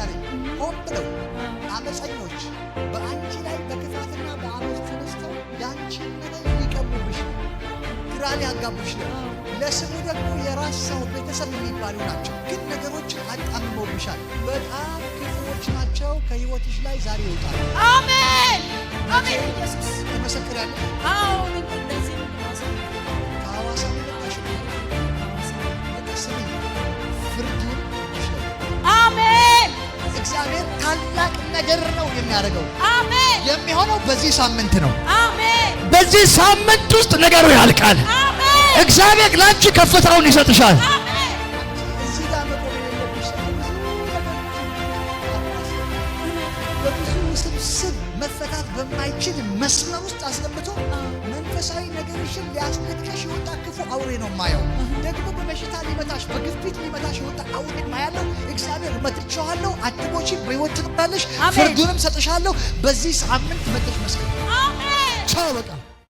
ዛሬ ሆን ብለው አመፀኞች በአንቺ ላይ በክፋትና በአመፅ ተነስተው ያንቺን ነገር ሊቀሙብሽ ነው፣ ግራ ሊያጋቡሽ ነው። ለስሙ ደግሞ የራስ ሰው ቤተሰብ የሚባሉ ናቸው፣ ግን ነገሮችን አጣምመውብሻል። በጣም ክፉዎች ናቸው። ከህይወትሽ ላይ ዛሬ ይወጣል። አሜን አሜን። ኢየሱስ ትመሰክራለህ? አዎ እንደዚህ ነው። ከሐዋሳ መጣሽ ስሚ፣ ፍርዱን ይሽለው። አሜን። እግዚአብሔር ታላቅ ነገር ነው የሚያደርገው። አሜን። የሚሆነው በዚህ ሳምንት ነው። አሜን። በዚህ ሳምንት ውስጥ ነገሩ ያልቃል። አሜን። እግዚአብሔር ላንቺ ከፍታውን ይሰጥሻል። አሜን። እዚህ ጋር መቆም የሌለብሽ በብዙ ውስብስብ መፈታት በማይችል መስመር ውስጥ አስገብቶ መንፈሳዊ ነገርሽን ሊያስነጥቀሽ የወጣ ክፉ አውሬ ነው ማየው። ደግሞ በበሽታ ሊመታሽ፣ በግፊት ሊመታሽ የወጣ አውሬ ማያለው። እግዚአብሔር መትቼዋለሁ፣ አትሞቺ፣ በሕይወት ትኖራለሽ፣ ፍርዱንም ሰጥሻለሁ። በዚህ ሳምንት መጥተሽ መስከር። አሜን። ቻው በቃ